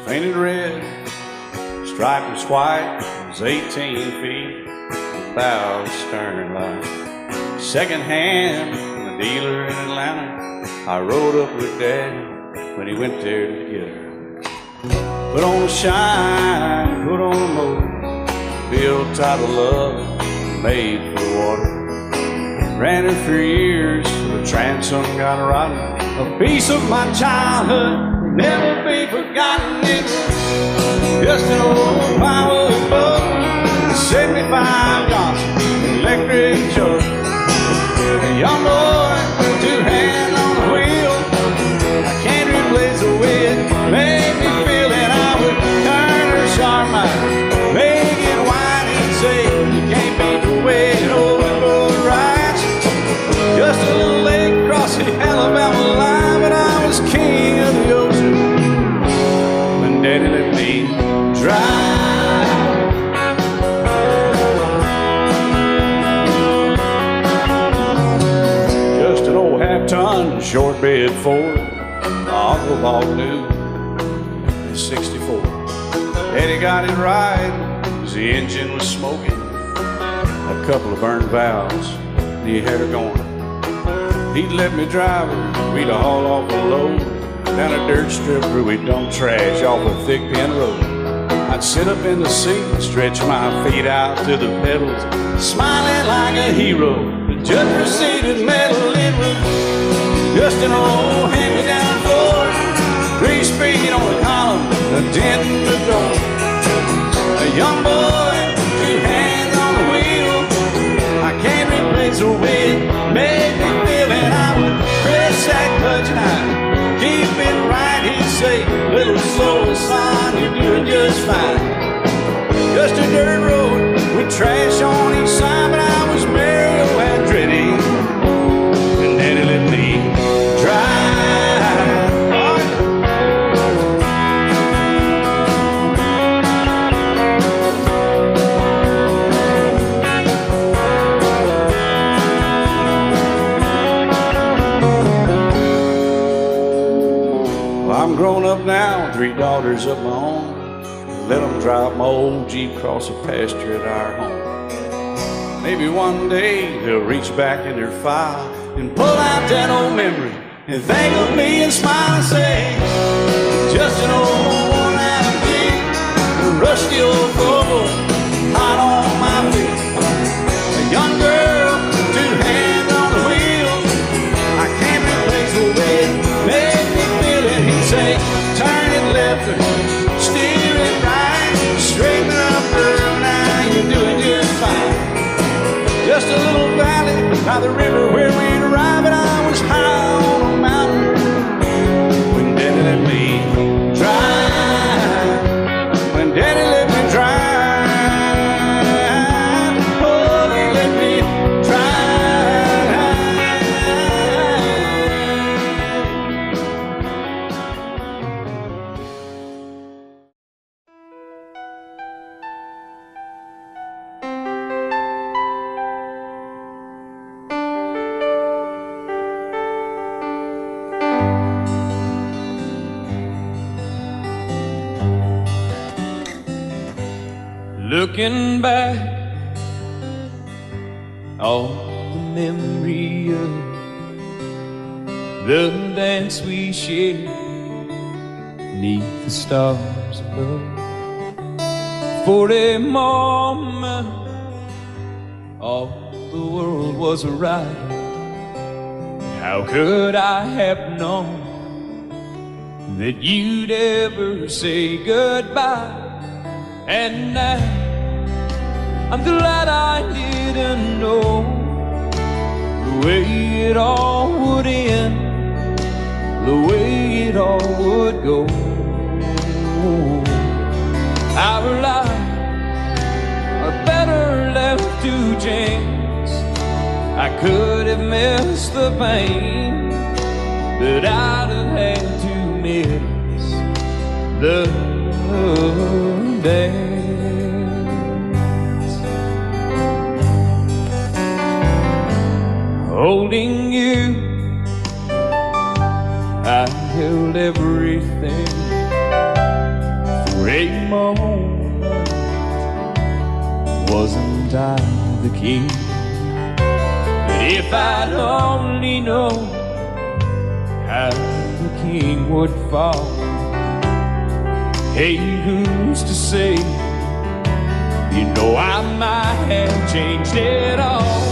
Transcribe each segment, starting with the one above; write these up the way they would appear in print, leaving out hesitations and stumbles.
painted red, stripe was white, it was 18 feet, the bow stern line. Second hand from a dealer in Atlanta, I rode up with Dad when he went there to get her. Put on a shine, put on a motor, built out of love, made for the water. Ran her for years, the transom got rotten. A piece of my childhood, never be forgotten. It's just an old firewood boat, 75 Johnson, electric jug. A young boy, two hands on the wheel. I can't replace the way it made me feel that I would turn her sharp mind, make it wide and say, you can't beat the way it overboard rides. Just a little lake across the Alabama line, but I was king of the ocean when Daddy let me drive. Just an old half-ton short bed Ford, my uncle bought new in '64. Daddy got it right, cause the engine was smoking, a couple of burned valves, and he had her going. He'd let me drive her, we'd haul off a load down a dirt strip where we'd dump trash off a thick pin road. I'd sit up in the seat and stretch my feet out to the pedals, smiling like a hero. The judge proceeded metal, it was just an old hand-me-down Ford, 3-speed on the column, a dent in the door. A young boy, two hands on the wheel, I can't replace the way it made me feel. And I would press that clutch and I'd keep it right. He'd say, little slow, son, you're doing just fine. Just a dirt road with trash on each side, but I was Mario Andretti, and Daddy let me drive. I'm grown up now, 3 daughters of my own. Let them drive my old Jeep across the pasture at our home. Maybe one day they'll reach back in their file and pull out that old memory and think of me and smile and say, just an old worn-out Jeep, a rusty old Volvo, hot on my feet. A young girl, 2 hands on the wheel, I can't replace the way it made me feel it. He'd say, turn it left or steer it right, straighten up, girl, now you're doing just fine. Just a little valley by the river where we'd arrive, and I was high on a mountain when Daddy let me drive. When Daddy let me drive, oh, he let me drive. Looking back, all the memory of the dance we shared neath the stars above. For a moment, all the world was right. How could I have known that you'd ever say goodbye? And now I'm glad I didn't know the way it all would end, the way it all would go. Our lives are better left to chance. I could have missed the pain, but I'd have had to miss the dance. Holding you, I held everything. moment, wasn't I the king? But if I'd only known how the king would fall, hey, who's to say? You know I might have changed it all.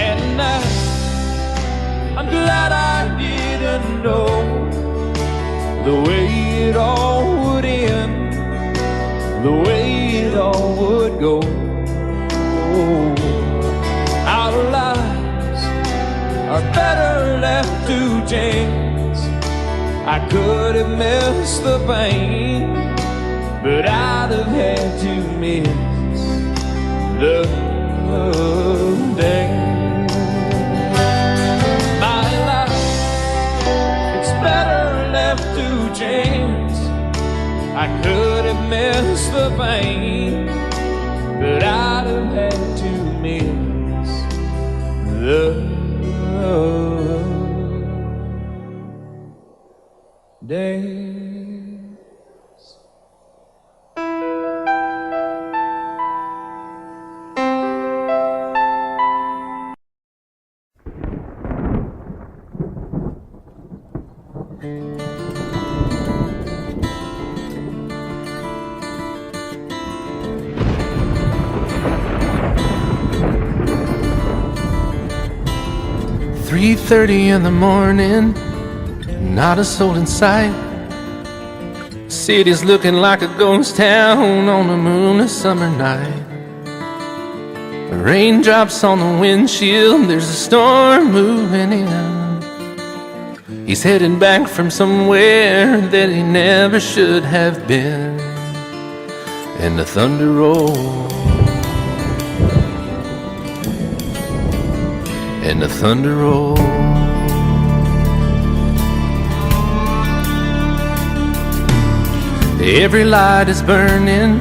And I'm glad I didn't know the way it all would end, the way it all would go. Our lives are better left to chance. I could have missed the pain, but I'd have had to miss the day. My life, it's better left to chance. I could have missed the pain, but I'd have had to miss the day. "3:30 in the morning, not a soul in sight. City's looking like a ghost town on a moonless summer night. Raindrops on the windshield, there's a storm moving in. He's heading back from somewhere that he never should have been. And the thunder rolls, and the thunder rolls. Every light is burning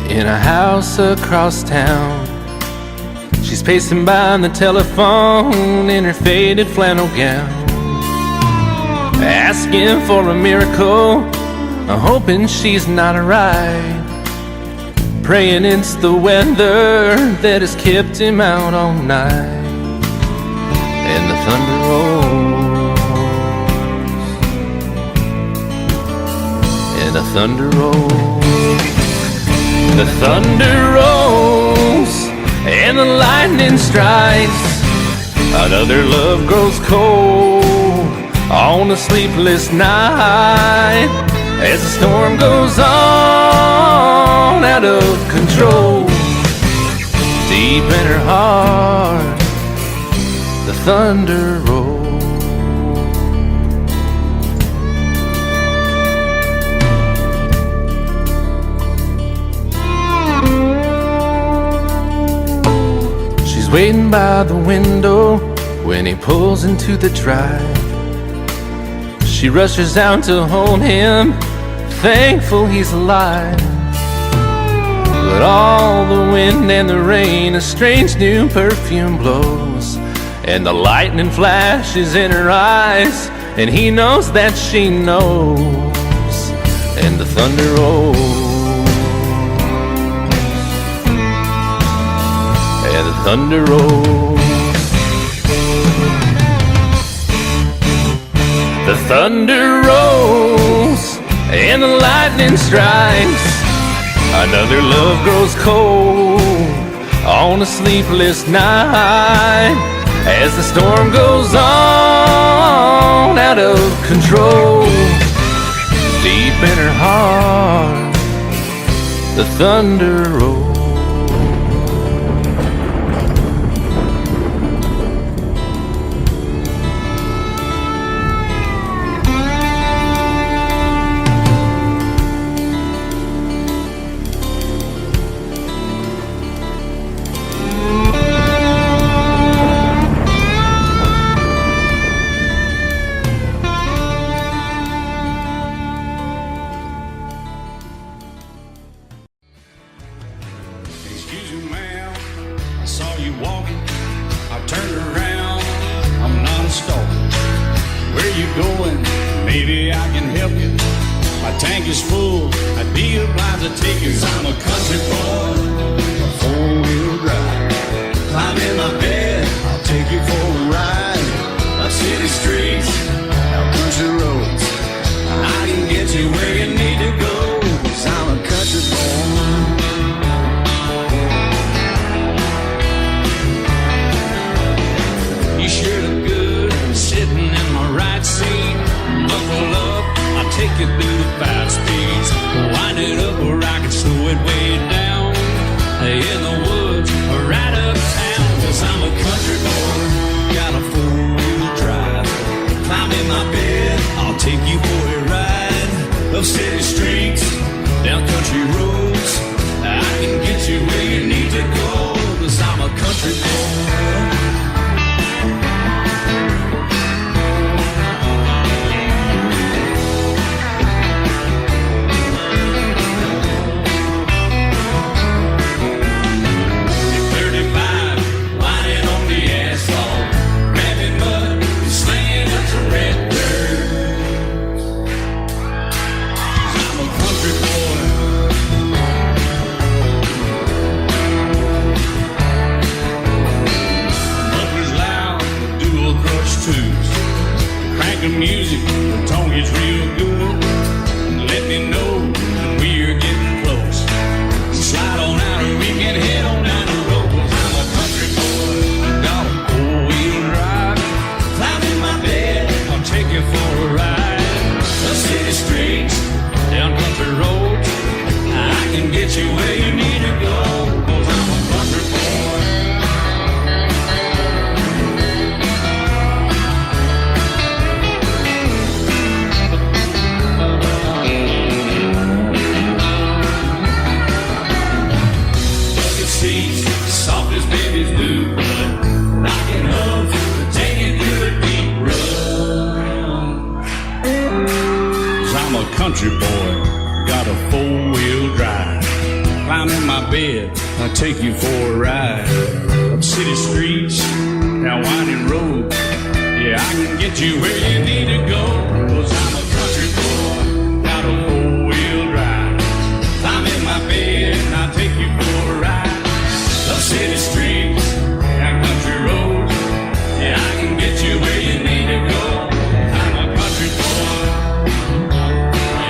in a house across town. She's pacing by the telephone in her faded flannel gown, asking for a miracle, hoping she's not alright, praying it's the weather that has kept him out all night. And the thunder rolls, and the thunder rolls. The thunder rolls, and the lightning strikes. Another love grows cold on a sleepless night, as the storm goes on out of control. Deep in her heart, the thunder rolls. She's waiting by the window when he pulls into the drive. She rushes out to hold him, thankful he's alive. But all the wind and the rain, a strange new perfume blows, and the lightning flashes in her eyes, and he knows that she knows. And the thunder rolls, and the thunder rolls. The thunder rolls, and the lightning strikes. Another love grows cold on a sleepless night, as the storm goes on out of control. Deep in her heart, the thunder rolls. Excuse me, ma'am, I saw you walking. I turned around, I'm not a stalker. Where you going? Maybe I can help you. My tank is full, I'd be obliged to take you. 'Cause I'm a country boy, a four-wheel drive. Climb in my bed, I'll take you for a ride. Up city streets, out country roads, I can get you where you need to go. 'Cause I'm a country boy. You sure look good sitting in my right seat. Buckle up, I'll take you through the 5 speeds. Wind it up where I can slow it way down. In the woods or right uptown. 'Cause I'm a country boy, got a four-wheel drive. Climb in my bed, I'll take you for a ride. Up city streets, down country roads, I can get you where you need to go. 'Cause I'm a country boy. Music, the tone gets real good. Let me know when we're getting close. Slide on out and we can head on down the road. 'Cause I'm a country boy, got a four-wheel drive. Climb in my bed, I'll take you for a ride. The city streets, down country roads, I can get you where you need to go. 'Cause I'm a country boy. Soft as baby's new blood, knocking up, taking through the deep run. 'Cause I'm a country boy, got a four-wheel drive. Climb in my bed, I'll take you for a ride. Up city streets, down winding roads, yeah, I can get you where you need to go. 'Cause I'm a country boy, got a four-wheel drive. Climb in my bed, and I'll take you for a ride. Up city streets, down country roads, yeah, I can get you where you need to go. I'm a country boy,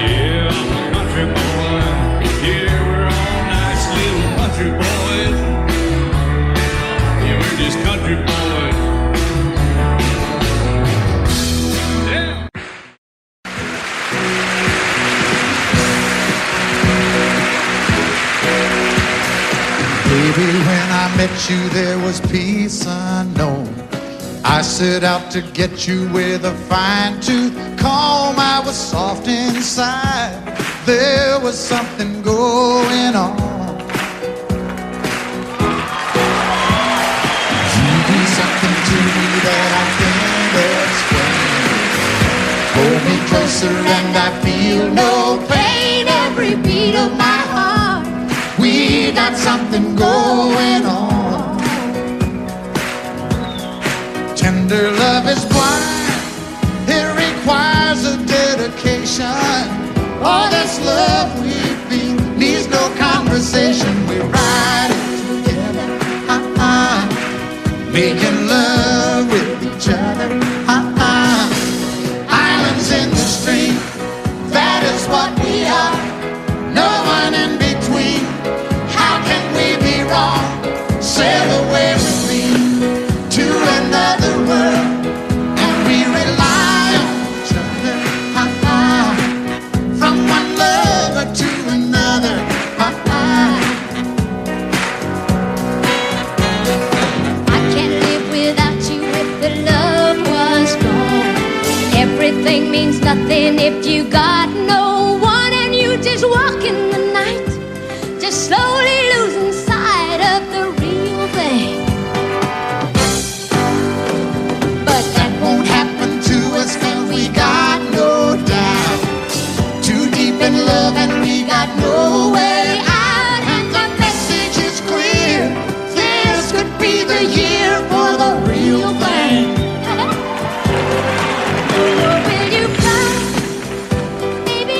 yeah, I'm a country boy. Yeah, we're all nice little country boys. Yeah, we're just country boys. Yeah. Baby, when I met you, there was peace unknown. I set out to get you with a fine-tooth comb. I was soft inside. There was something going on. You do something to me that I can't explain. Hold me closer and I feel no pain. Every beat of my heart, we got something going on. Tender love is blind. It requires a dedication. All this love we feel needs no conversation. We ride it together, making love with each other, Islands in the stream, that is what we are. No one in between. How can we be wrong? Sail away with me to another world, and we rely on each other, from one lover to another. I can't live without you if the love was gone. Everything means nothing if you got no one, and you just walk in the night, just slowly losing sight of the real thing. But that won't happen to us, 'cause we got no doubt. Too deep in love and we got no way out. And the message is clear. This could be the year for the real thing. Will you come? Baby,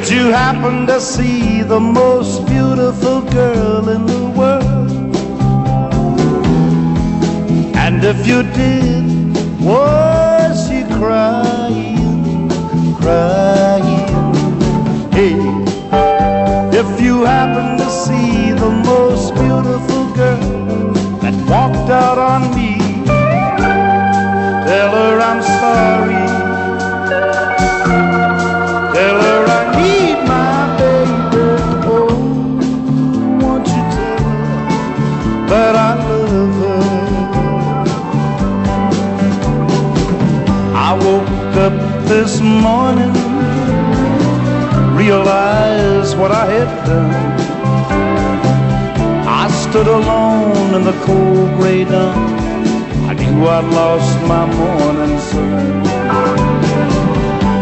Did you happen to see the most beautiful girl in the world? And if you did, was she crying, crying? Hey, if you happen to see the most beautiful girl that walked out on me, tell her I'm sorry. Tell her I need my baby. Oh, won't you tell her that I love her? I woke up this morning, realized what I had done. I stood alone in the cold gray dawn. I knew I'd lost my morning sun.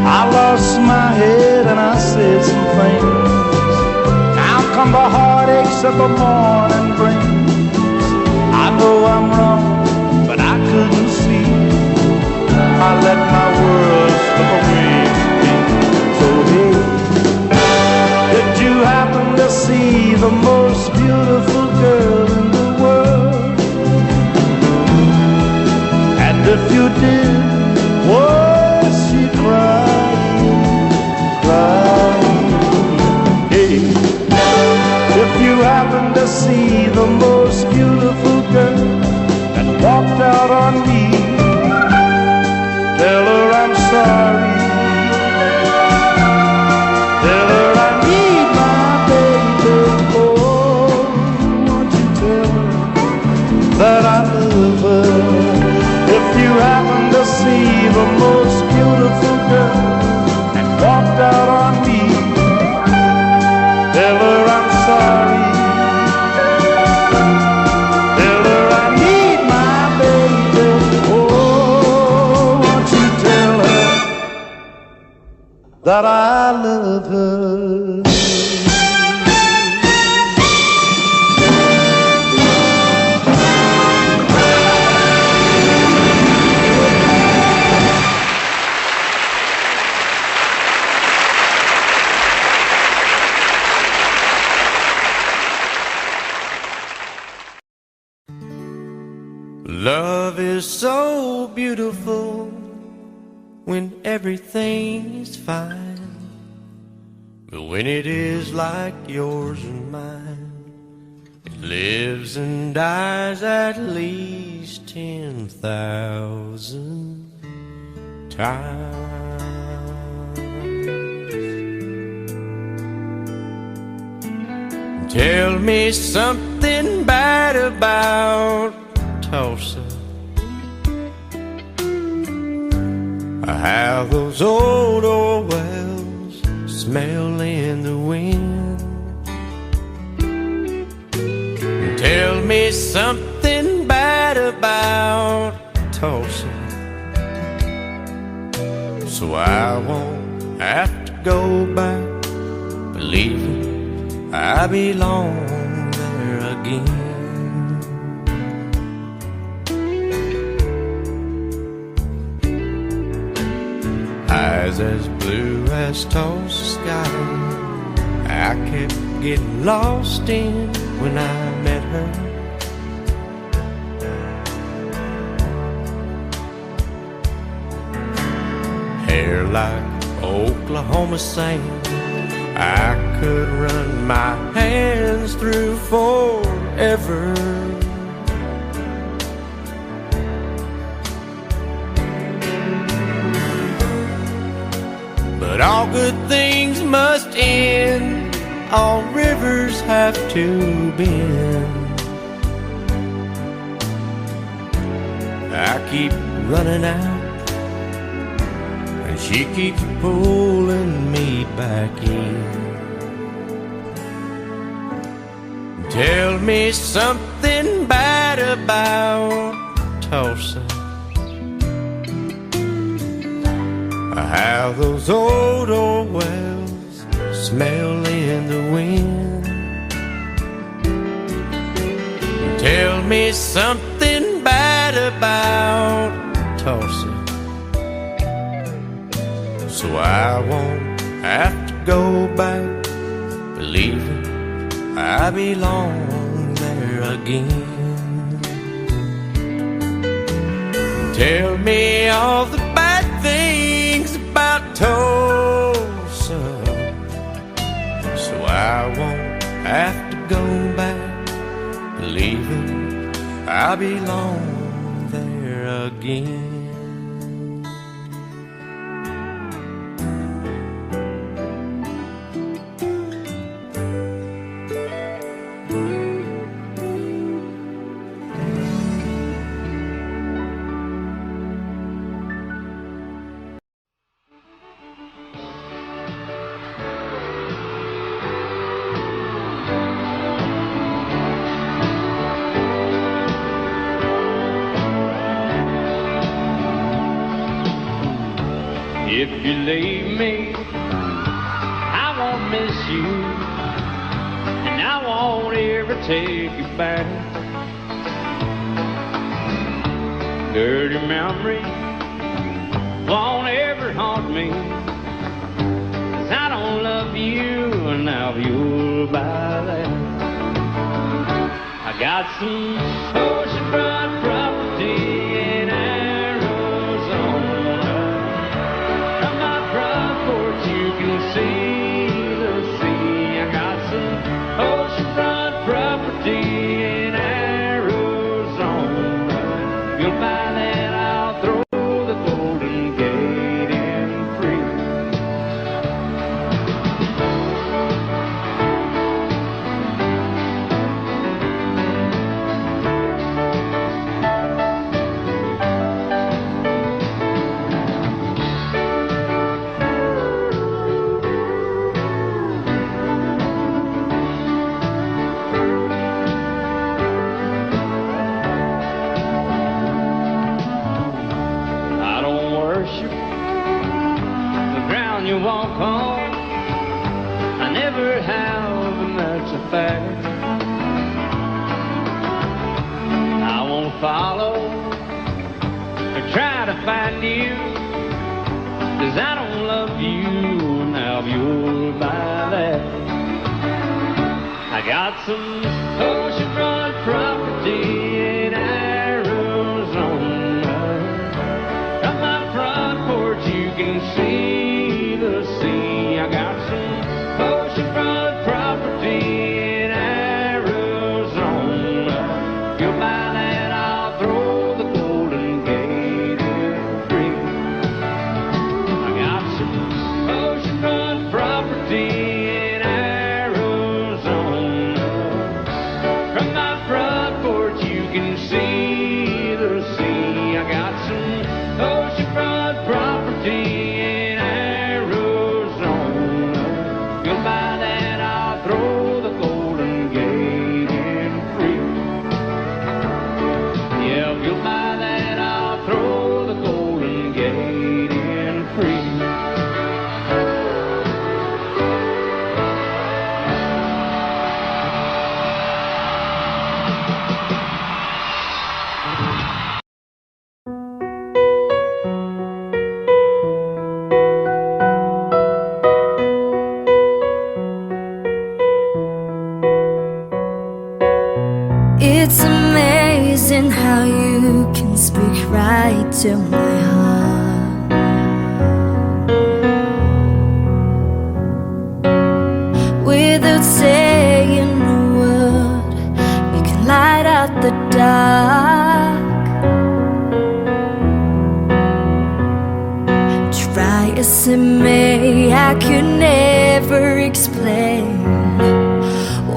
I lost my head and I said some things. Now come the heartaches of the morning brings. I know I'm wrong, but I couldn't see. I let my world slip away from me. So hey, did you happen to see the most beautiful girl in the world? And if you did, was she crying, crying? Hey, if you happen to see the most beautiful girl that walked out on me, tell her I'm sorry. Tell her I need my baby. Oh, won't you tell her that I love her? If you happen to see the most beautiful girl that walked out on me, tell her I'm sorry. Tell her I need my baby. Oh, won't you tell her that I love her? Love is so beautiful when everything's fine, but when it is like yours and mine, it lives and dies at least 10,000 times. Tell me something bad about Tullsa, how those old wells smell in the wind. Tell me something bad about Tullsa, so I won't have to go back believing I belong there again. Eyes as blue as Tulsa sky, I kept getting lost in when I met her. Hair like Oklahoma sand, I could run my hands through forever. But all good things must end, all rivers have to bend. I keep running out, and she keeps pulling me back in. Tell me something bad about Tullsa, how those old wells smell in the wind. Tell me something bad about Tullsa, so I won't have to go back, believing I belong there again. Tell me all the bad things about Tulsa, so I won't have to go back, believing I belong there again. If you leave me, I won't miss you, and I won't ever take you back. Dirty memory won't ever haunt me, 'cause I don't love you, and now you'll buy that. I got some oceanfront property in Arizona. From my front porch you can see the sea. I got some oceanfront property in Arizona. You'll buy that, I'll throw the Golden Gate in free. I don't worship the ground you walk on. I never have, and that's a fact. I won't follow or try to find you, 'cause I don't love you, now you'll buy that. I got some oceanfront property in Arizona. From my front porch you can see the sea. I got some oceanfront property in Arizona. You'll buy that, I'll throw the Golden Gate in free. I got some oceanfront property in Arizona. From my front porch you can see the sea. I got some oceanfront property in Arizona. You'll buy that, I'll throw the Golden Gate in free. Yeah, you'll buy that, I'll throw the Golden Gate in free. It's amazing how you can speak right to my heart. Without saying a word, you can light out the dark. Try as it may, I could never explain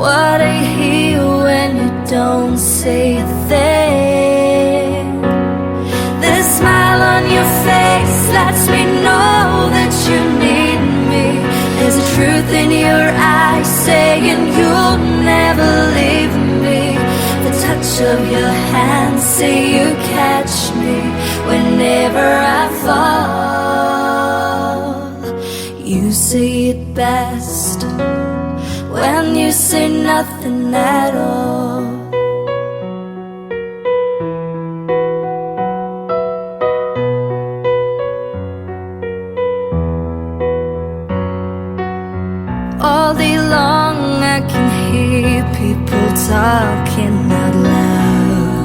what I hear when you don't say a thing. The smile on your face lets me know that you need me. There's a truth in your eyes saying you'll never leave me. The touch of your hand say you catch me whenever I fall. You say it best when you say nothing at all. All day long I can hear people talking out loud,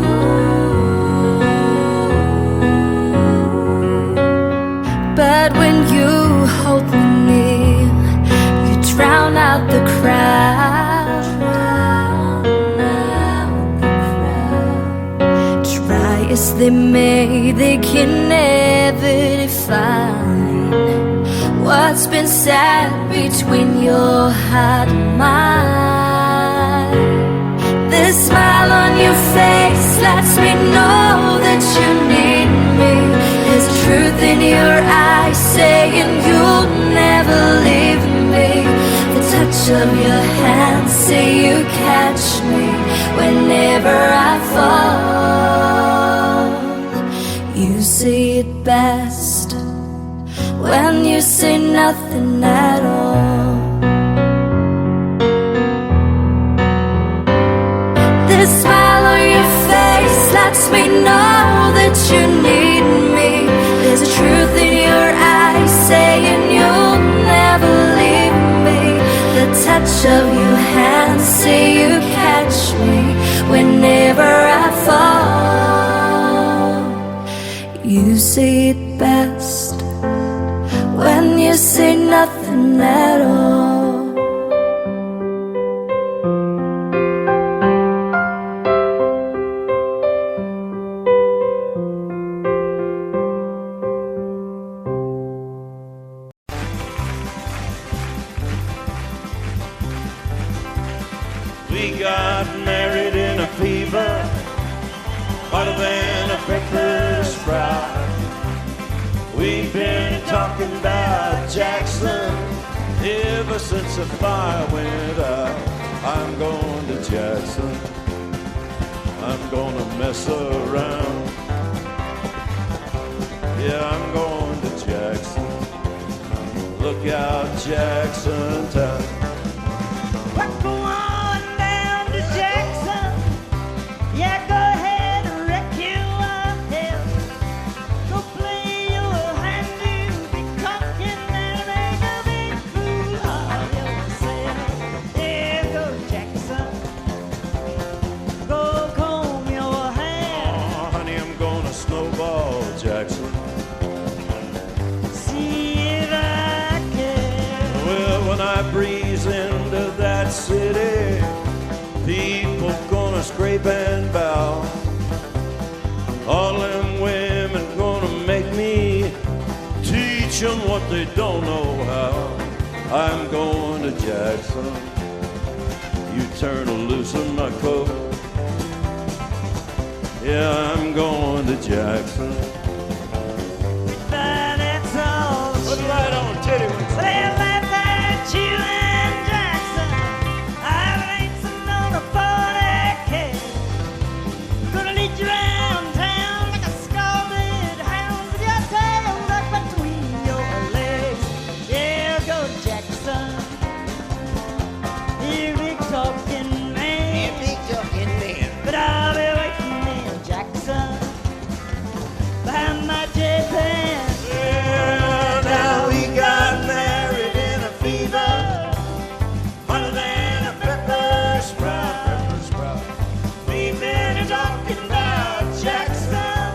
but when you hold me near, you drown out the crowd. Try as they may, they can never define what's been said between your heart and mine. The smile on your face lets me know that you need me. There's truth in your eyes saying you'll never leave me. The touch of your hand say you catch me whenever I fall. You say it best when you say nothing at all. The smile on your face lets me know that you need me. There's a truth in your eyes saying you'll never leave me. The touch of your hand say you catch me whenever I fall. You say it best when you say nothing at all. We got married in a fever, hotter than a pepper sprout. We've been talking about Jackson ever since the fire went out. I'm going to Jackson, I'm gonna mess around. Yeah, I'm going to Jackson, look out Jackson town. Go on down to Jackson, yeah, go ahead and wreck your head. Go play your hand, you be cocking and make a big fool of yourself. Yeah, go Jackson, go comb your hair. Oh, honey, I'm gonna snowball Jackson, See if I can. well, when I breeze into that city, people gonna scrape and bow. All them women gonna make me teach them what they don't know how. I'm going to Jackson, you turn loose in my coat. Yeah, I'm going to Jackson. But that's all. Put it right on, titty wings. They laugh at you and Jackson. I ain't sitting on a 40K. Gonna lead you around town like a scalded hound with your tail tucked between your legs. Yeah, go Jackson. You big talking man. But I'll be waiting in Jackson behind my jet band. Yeah, now we got married in a fever, hotter than a pepper sprout. We've been talking about Jackson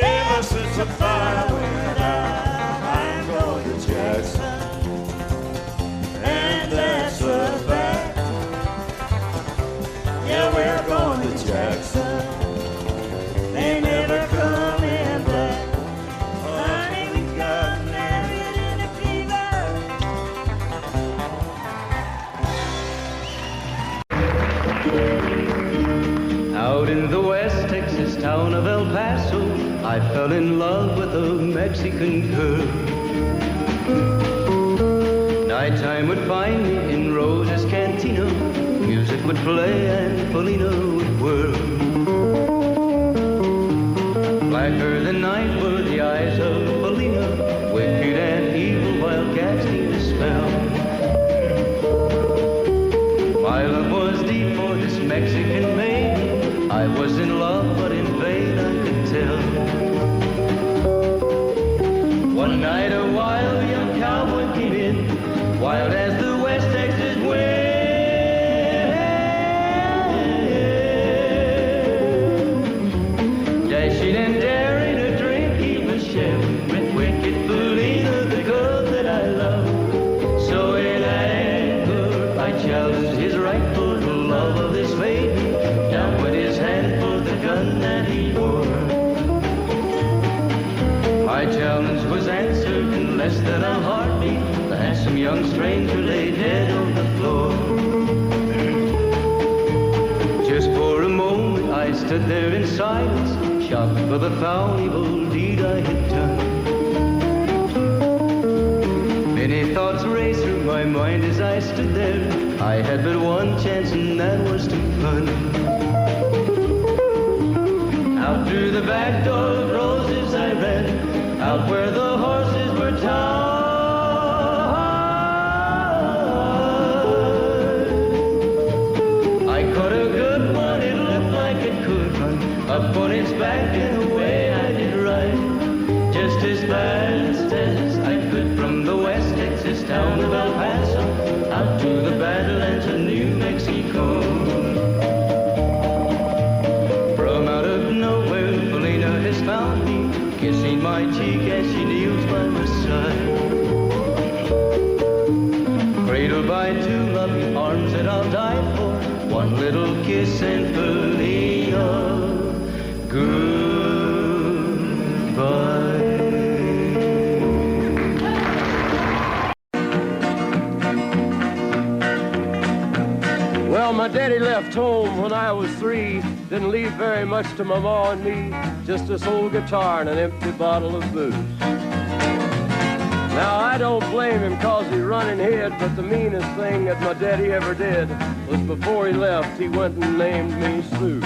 ever since the fire went out. I'm going to Jackson, and that's a fact. Yeah, we're going to Jackson. They never coming back. Honey, we got married in a fever. Out in the West Texas town of El Paso, I fell in love with a Mexican girl. Nighttime would find me in Rose's Cantina. Music would play and Polina would whirl. Blacker than night were the eyes of Polina, wicked and evil while casting a spell. My love was deep for this Mexican maid. I was in love, but in vain I could tell. One night a wild young cowboy came in, wild as the West Texas love of this fading. Down went his hand for the gun that he wore. My challenge was answered in less than a heartbeat. The handsome young stranger laid dead on the floor. Just for a moment I stood there in silence, shocked for the foul evil deed I had done. Many thoughts raced through my mind as I stood there. I had but one chance and that was to run. Out through the back door of roses I ran, out where the horses were tied. I caught a good one, it looked like it could run up on its back and away I did ride. Just as fast as I could from the West Texas town of El Paso out to the Badlands of New Mexico. From out of nowhere, Felina has found me, kissing my cheek as she kneels by my side. Cradled by two loving arms that I'll die for, one little kiss and Felina, goodbye. Well, my daddy left home when I was 3. Didn't leave very much to my ma and me, just this old guitar and an empty bottle of booze. Now, I don't blame him 'cause he running hid, but the meanest thing that my daddy ever did was before he left, he went and named me Sue.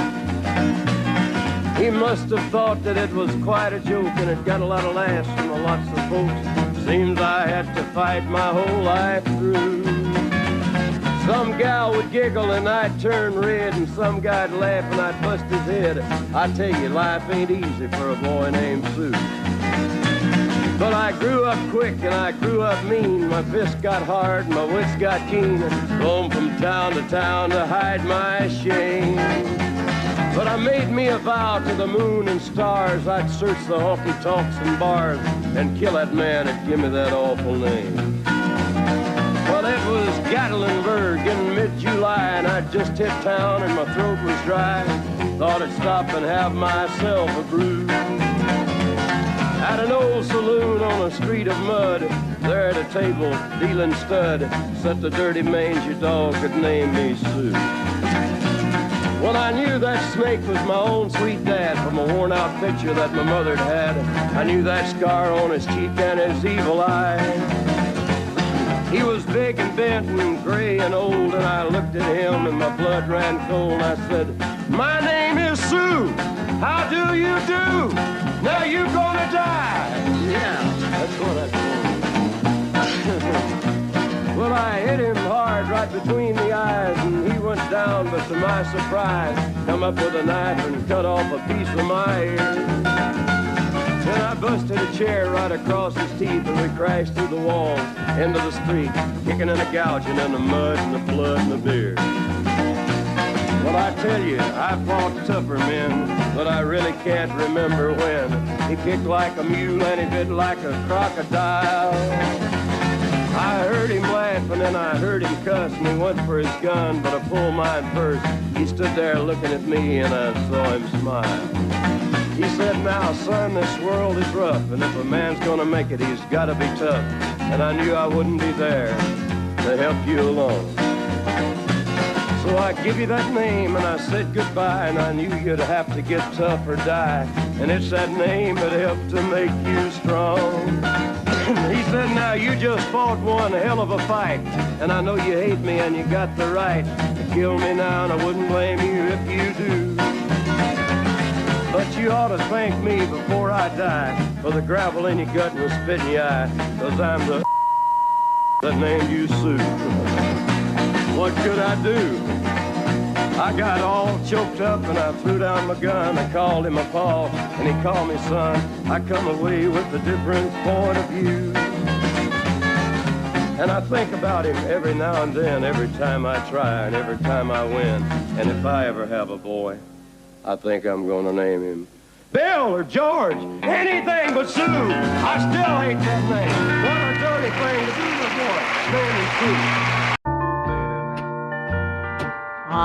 He must have thought that it was quite a joke and it got a lot of laughs from lots of folks. Seems I had to fight my whole life through. Some gal would giggle and I'd turn red, and some guy'd laugh and I'd bust his head. I tell you, life ain't easy for a boy named Sue. But I grew up quick and I grew up mean. My fists got hard and my wits got keen. Roamed from town to hide my shame. But I made me a vow to the moon and stars, I'd search the honky-tonks and bars and kill that man that give me that awful name. Well, it was Gatlinburg in mid-July, and I'd just hit town and my throat was dry. Thought I'd stop and have myself a brew. At an old saloon on a street of mud, there at a table, dealing stud, sat the dirty mangy dog that named me Sue. Well, I knew that snake was my own sweet dad from a worn-out picture that my mother'd had. I knew that scar on his cheek and his evil eye. He was big and bent and gray and old, and I looked at him and my blood ran cold. I said, "My name is Sue. How do you do? Now you gonna die." Yeah, that's what I told him. Well, I hit him hard right between the eyes, and he went down, but to my surprise, come up with a knife and cut off a piece of my ear. Then I busted a chair right across his teeth, and we crashed through the walls into the street, kicking and a gouging in the mud and the blood and the beer. Well, I tell you, I fought tougher men, but I really can't remember when. He kicked like a mule and he bit like a crocodile. I heard him laugh and then I heard him cuss, and he went for his gun, but I pulled mine first. He stood there looking at me and I saw him smile. He said, "Now, son, this world is rough, and if a man's gonna make it, he's gotta be tough." And I knew I wouldn't be there to help you along. So I give you that name and I said goodbye, and I knew you'd have to get tough or die. And it's that name that helped to make you strong. He said, "Now you just fought one hell of a fight, and I know you hate me and you got the right to kill me now, and I wouldn't blame you if you do. But you ought to thank me before I die for the gravel in your gut and the spit in your eye, 'cause I'm the that named you Sue." What could I do? I got all choked up and I threw down my gun. I called him a pa and he called me son. I come away with a different point of view. And I think about him every now and then, every time I try and every time I win. And if I ever have a boy, I think I'm gonna name him Bill or George, anything but Sue. I still hate that name. What a dirty thing to do to a boy. Name him Sue. I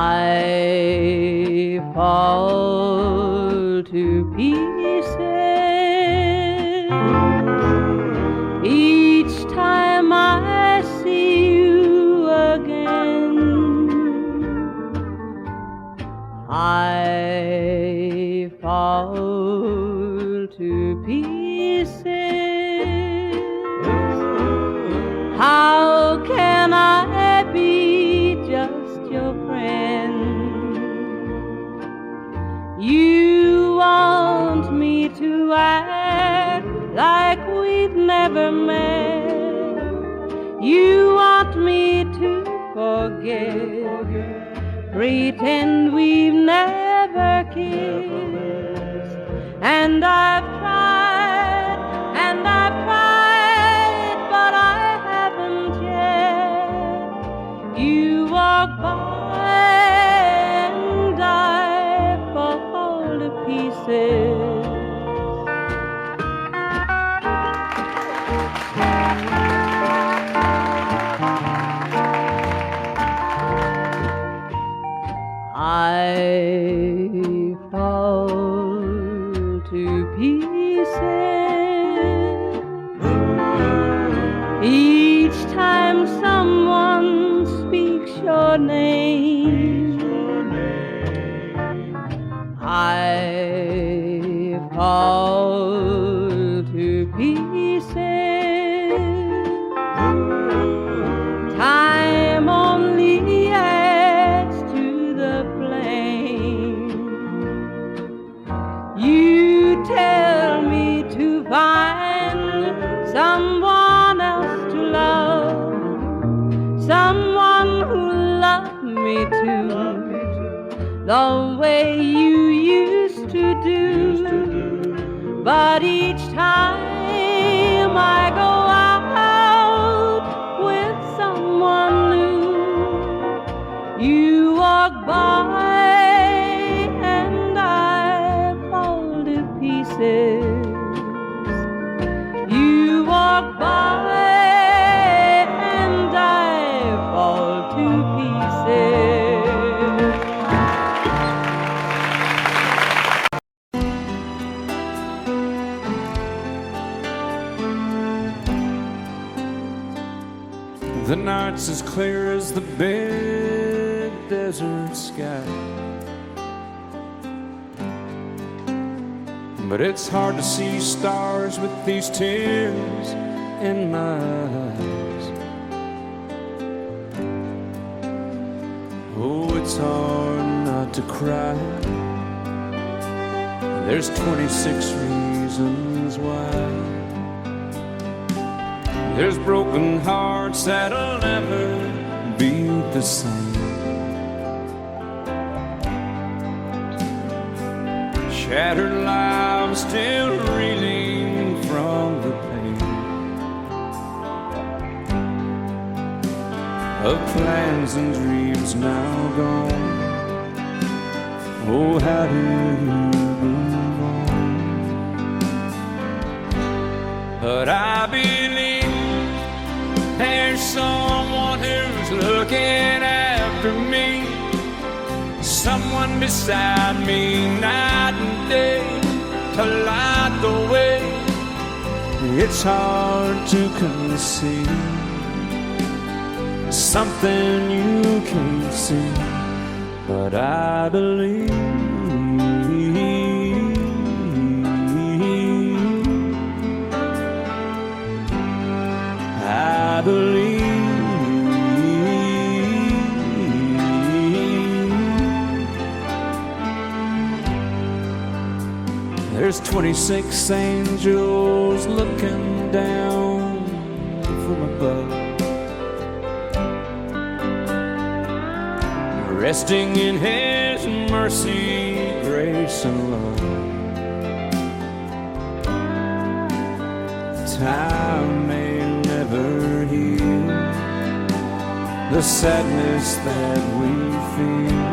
never met. You want me to forget, pretend we've never kissed. And I've tried, but I haven't yet. You walk by and I fall to pieces. I fall to pieces each time someone speaks your name. I fall to pieces. Time only adds to the flame. You tell me to find someone else to love, someone who loved me too, the way you used to do. But each time I go out with someone new, you walk by and I fall to pieces. You walk by and I fall to pieces. The night's as clear as the big desert sky, but it's hard to see stars with these tears in my eyes. Oh, it's hard not to cry. There's 26 reasons why. There's broken hearts that'll never beat the same. Shattered lives still reeling from the pain of plans and dreams now gone. Oh, how do you move on? But I believe there's someone who's looking after me, someone beside me night and day to light the way. It's hard to conceive something you can't see, but I believe. I believe. There's 26 angels looking down from above, resting in His mercy, grace, and love. Time may never heal the sadness that we feel,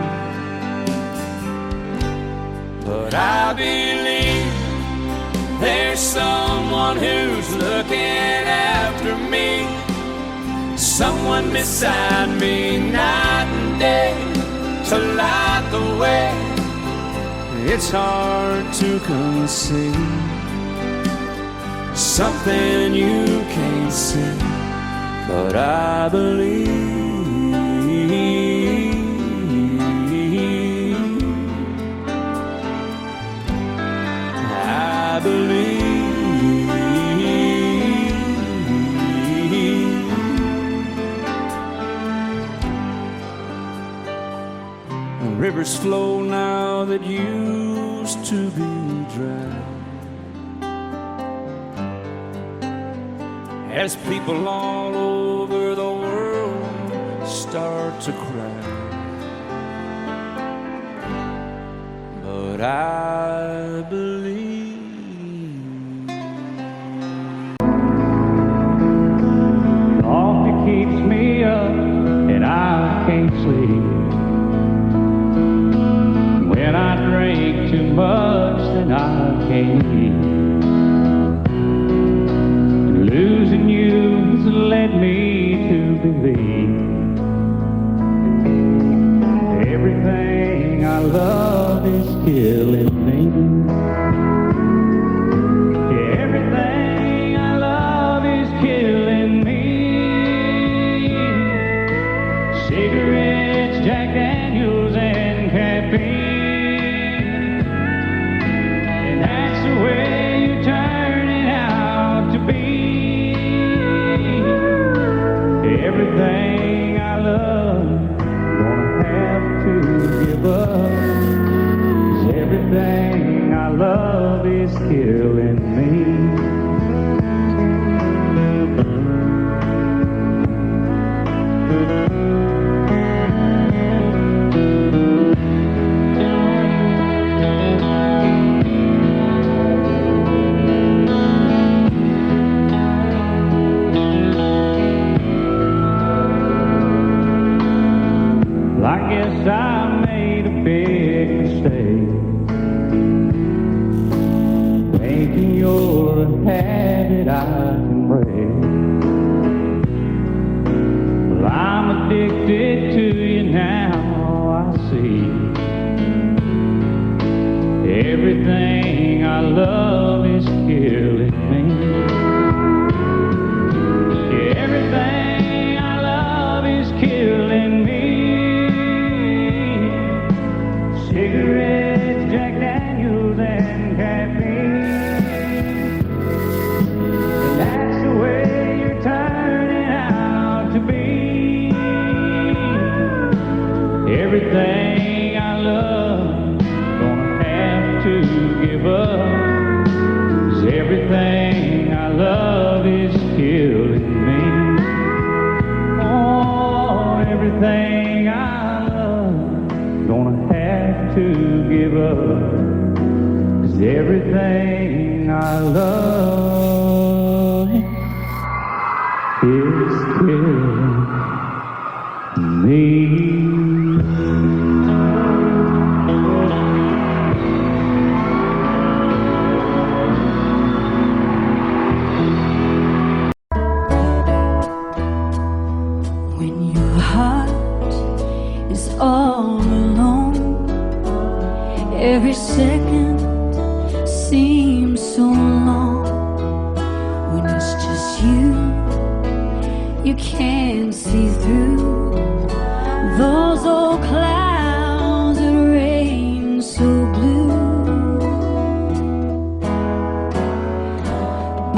but I believe there's someone who's looking after me, someone beside me night and day to light the way. It's hard to conceive something you can't see, but I believe. I believe. Rivers flow now that used to be dry. as people all over the world start to cry. But I believe coffee keeps me up and I can't sleep. When I drink too much, then I can't eat. Losing you has led me to believe everything I love is killing me. Everything I love is killing me. Cigarettes, Jack Daniels, and caffeine. And that's the way you turn it out to be. Everything I love, gonna have to give up. 'Cause everything I love is killing me. I guess I made a big mistake, thinking you're a habit I can break. Well, I'm addicted to you now, I see. Everything I love is killing me. Everything I love is killing me. Cigarettes, Jack Daniels, and caffeine. And that's the way you're turning out to be. Everything I love, gonna have to give up. 'Cause everything I love is killing me. Oh, everything I love, gonna have to give up. 'Cause everything I love is killing me. When your heart is all alone, every second seems so long. When it's just you, you can't see through those old clouds that rain so blue.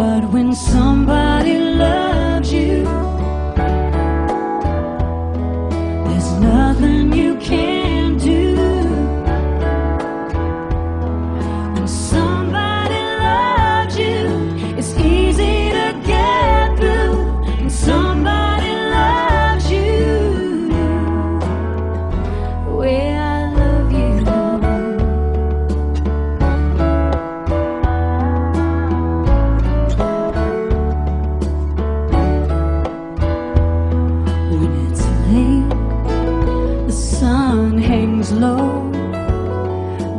But when somebody loves you, there's nothing you can do. When somebody loves you, it's easy to get through. When somebody loves you the way I love you, when it's late, the sun hangs low,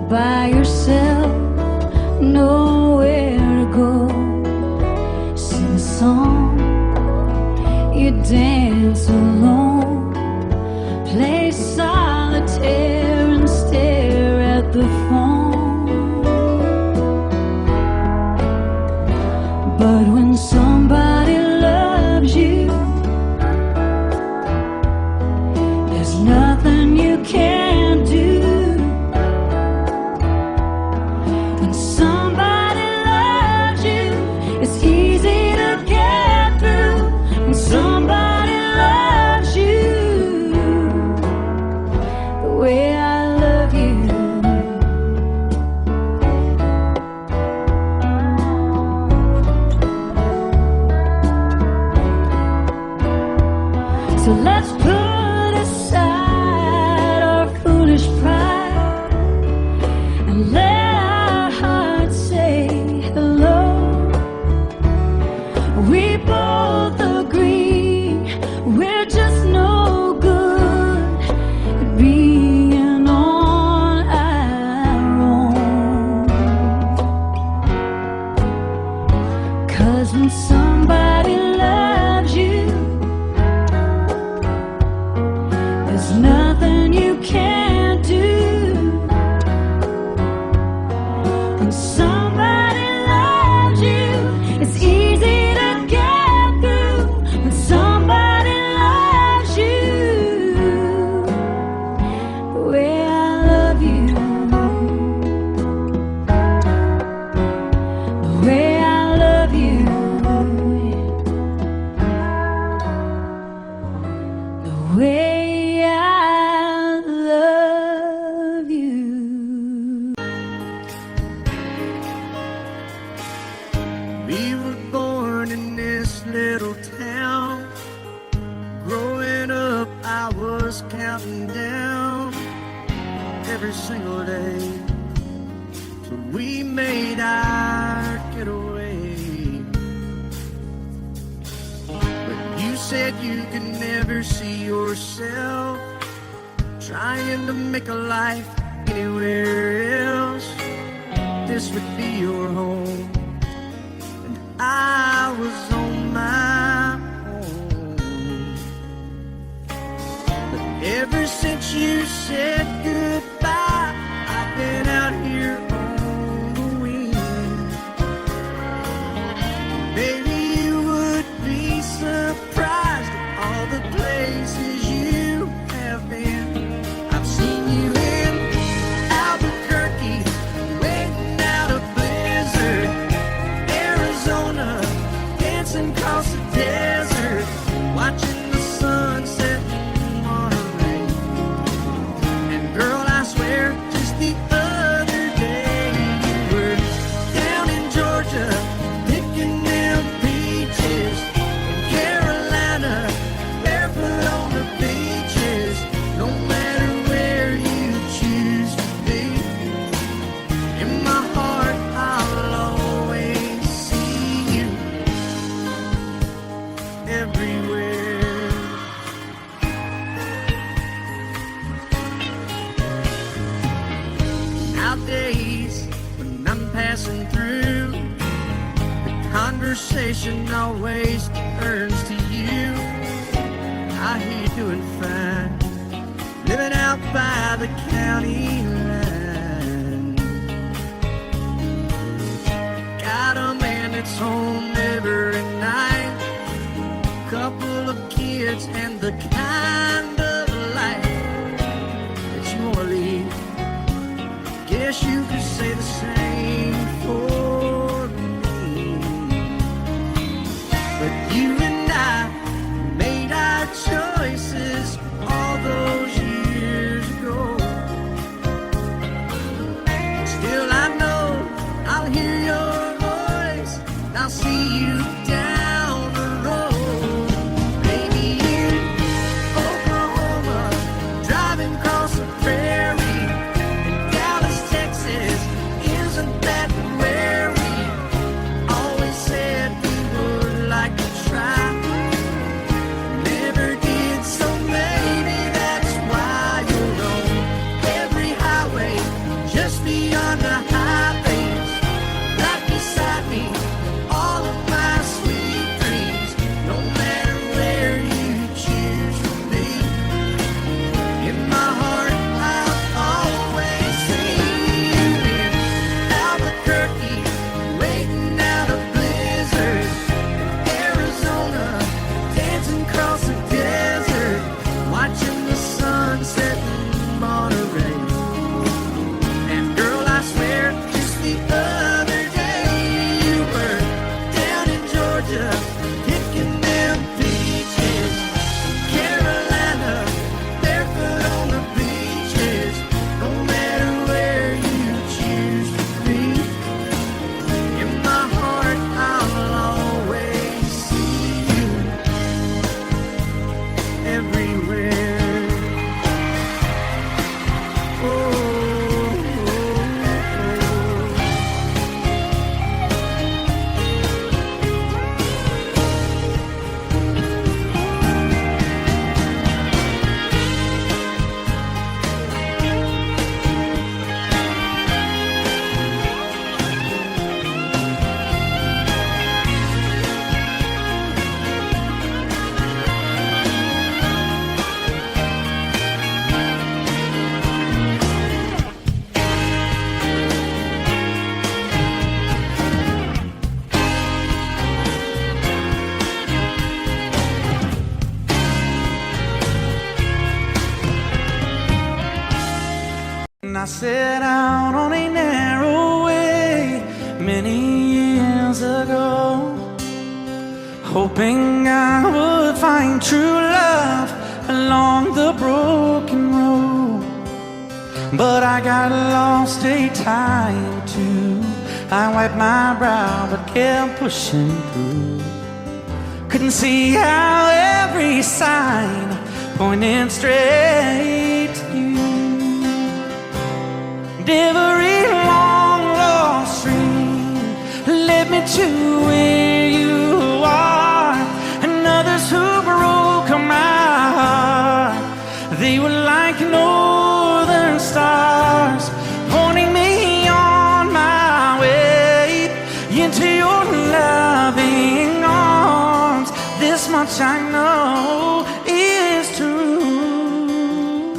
by yourself, nowhere to go. Sing a song, you dance alone, play solitaire and stare at the phone. But when somebody loves you, there's nothing you can do. When somebody loves you, it's easy to get through. When somebody loves you the way I love you, was counting down every single day till we made our getaway. But you said you could never see yourself trying to make a life anywhere else. This would be your home, and I was on my own. But ever since you said goodbye, I've been out here on the wing. Maybe you would be surprised at all the places you have been. I've seen you in Albuquerque, waiting out a blizzard, Arizona, dancing across the desert, watching the sunset in Monterey. And girl, I swear, just the other day you were down in Georgia, picking them peaches, in Carolina, barefoot on the beaches. No matter where you choose to be, in my heart I'll always see you everywhere. Nowadays, when I'm passing through, the conversation always turns to you. I hear you doing fine, living out by the county line. Got a man that's home every night, couple of kids, and the kind of life that you wanna lead. Guess you could say the same for me. But you and I made our choices all those years ago. Still I know I'll hear your voice, and I'll see you down the road. Maybe in Oklahoma, driving across the prairie, in Dallas, Texas, isn't that where we always said we would like to try? Never did, so maybe that's why you're on every highway, just beyond the highways, right beside me, all of my sweet dreams. No matter where you choose to be, in my heart I'll always see you in Albuquerque, waiting out a blizzard, Arizona, dancing across the desert, watching the sunset in Monterey. And girl, I swear, just the other day you were down in Georgia, picking them peaches, Carolina, barefoot on the beaches. No matter where you choose to be, in my heart I'll always see you everywhere. Oh, oh, oh. And I set out on a narrow way many years ago, hoping I would find true love along the broken road. But I got lost a time or two. I wiped my brow but kept pushing through. Couldn't see how every sign pointing straight to you. And every long lost dream led me to where you are. And others who broke my heart, they were like northern stars, pointing me on my way into your loving arms. This much I know is true,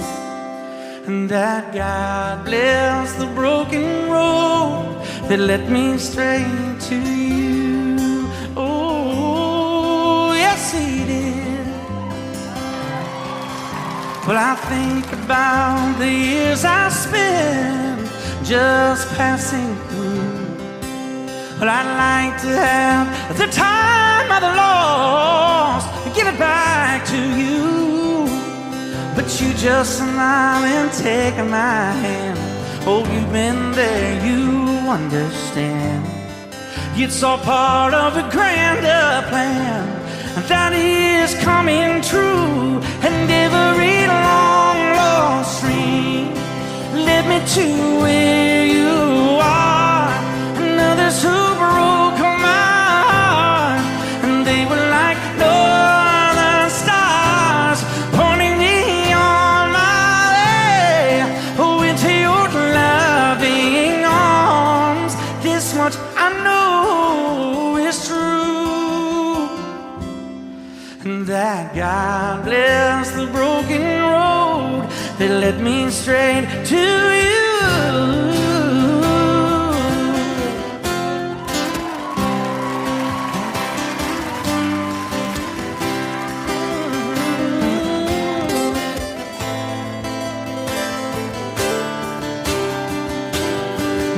and that God bless the broken road that led me straight to you. Oh, yes, He did. Well, I think about the years I spent just passing through. Well, I'd like to have the time I've lost, give it back to you. But you just smile and take my hand. Oh, you've been there, you understand. It's all part of a grander plan that is coming true. And every long lost dream led me to where you are. And others who broke my heart, and they were like northern stars, pointing me on my way into your loving arms. This much I know is true, and that God bless the broken road that led me straight to you.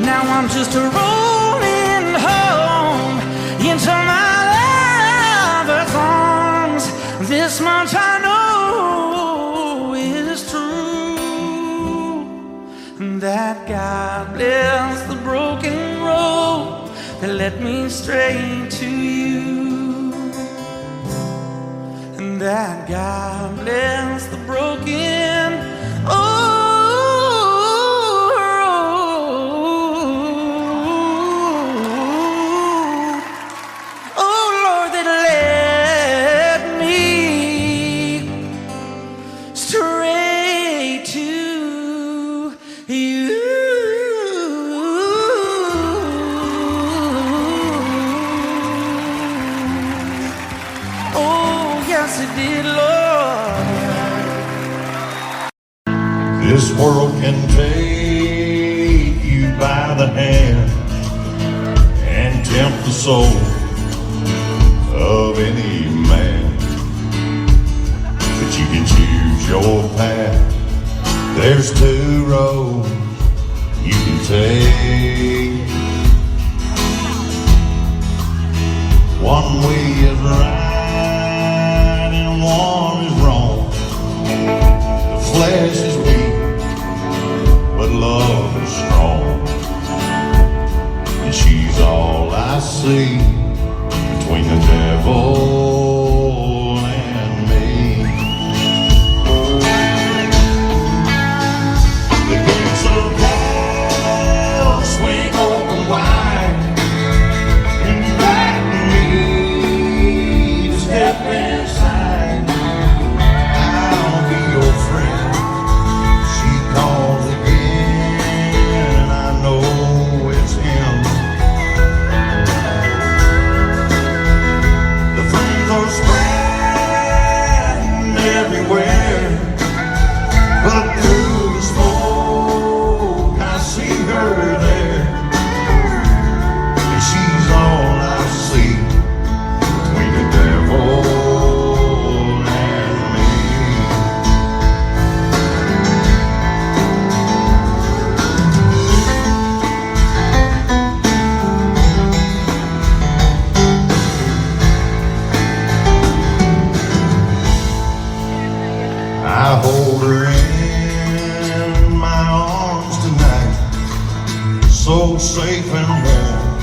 Now I'm just rolling home into my lover's arms. This much I know is true, and that God bless the broken road that led me straight to you, and that God bless the broken road. This world can take you by the hand and tempt the soul of any man, but you can choose your path. There's two roads you can take. One way is right and one is wrong. The flesh is weak, but love is strong. And she's all I see between the devil and me. The gates of hell swing open wide, inviting me to step inside. I'll be your friend. She calls again, and I know it's him. The flames are spreading everywhere, but through the smoke I see her there, and she's all I see between the devil and me. I hold her in my arms tonight, so safe and warm.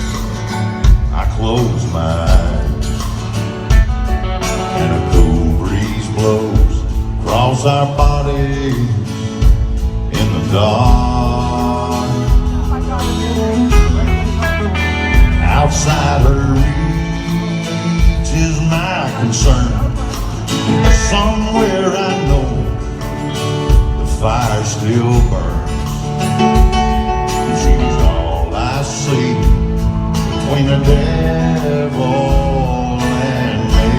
I close my eyes, and a cool breeze blows across body in the dark. Outside her reach is my concern. Somewhere I know the fire still burns. She's all I see between the devil and me.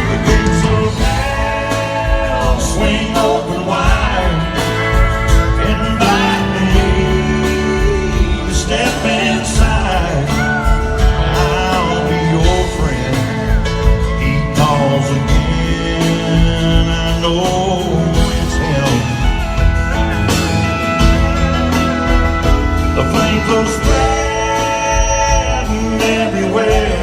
The gates of hell swing open wide, invite me to step inside. I'll be your friend. He calls again, I know it's him. The flames are spreading everywhere,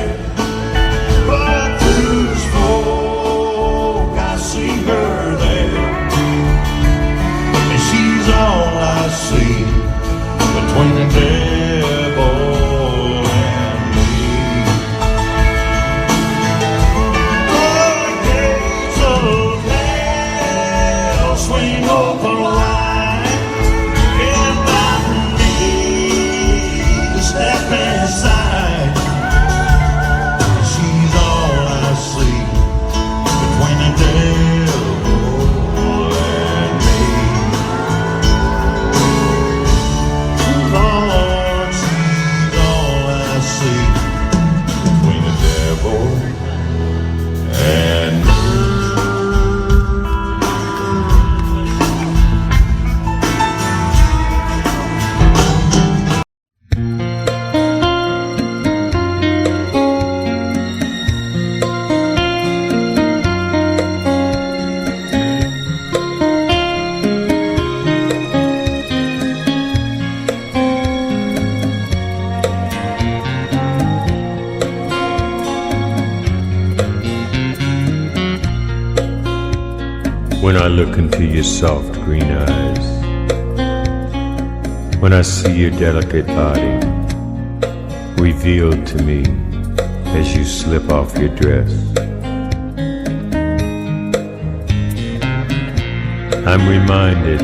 but through the smoke I see her there, and she's all I see between the devil and me. The gates of hell swing open wide, inviting me to step inside. She's all I see between the devil and me. Lord, she's all I see between the devil and me. When I look into your soft green eyes, when I see your delicate body revealed to me as you slip off your dress, I'm reminded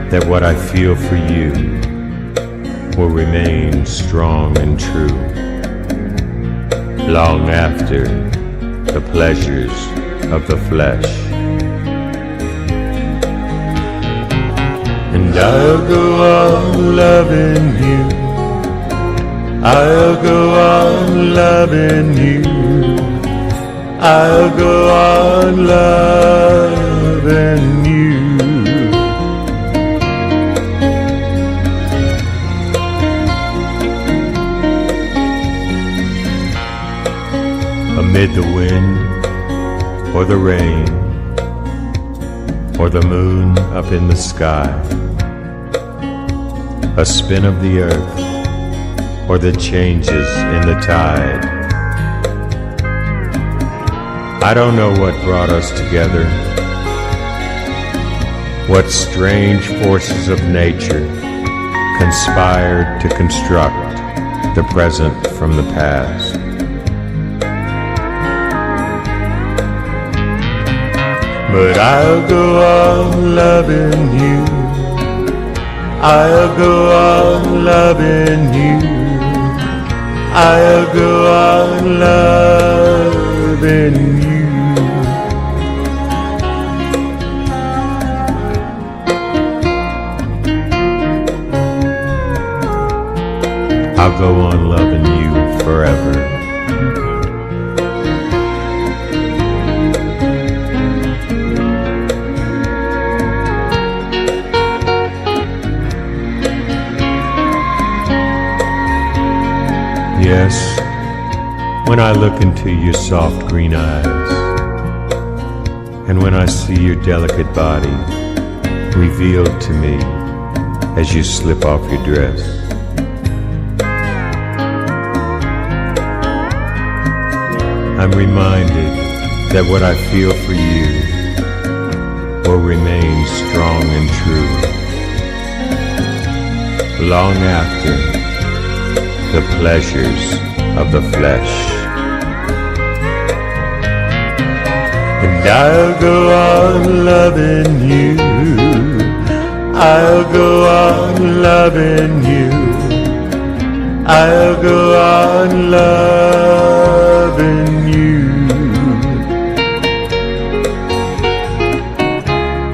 that what I feel for you will remain strong and true long after the pleasures of the flesh. And I'll go on loving you, I'll go on loving you, I'll go on loving you. Amid the wind or the rain or the moon up in the sky, a spin of the earth, or the changes in the tide. I don't know what brought us together, what strange forces of nature conspired to construct the present from the past. But I'll go on loving you, I'll go on loving you, I'll go on loving you. I'll go on loving you forever. Yes, when I look into your soft green eyes, and when I see your delicate body revealed to me as you slip off your dress, I'm reminded that what I feel for you will remain strong and true long after the pleasures of the flesh. I'll go on loving you. I'll go on loving you. I'll go on loving you.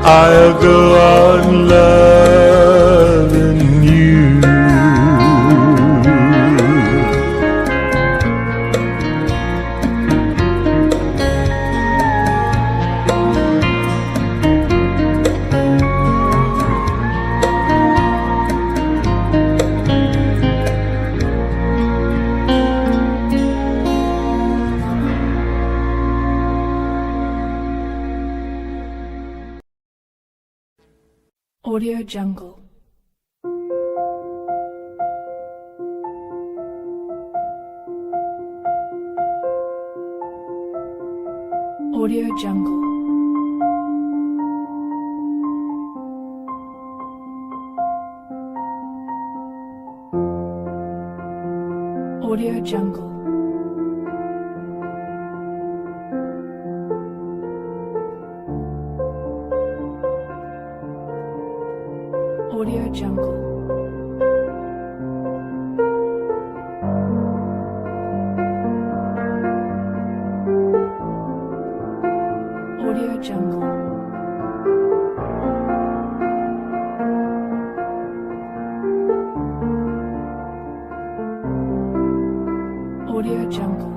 I'll go on loving you. Audio Jungle. Audio Jungle. Audio Jungle. Audio Jungle. Audio Jungle. Audio Jungle.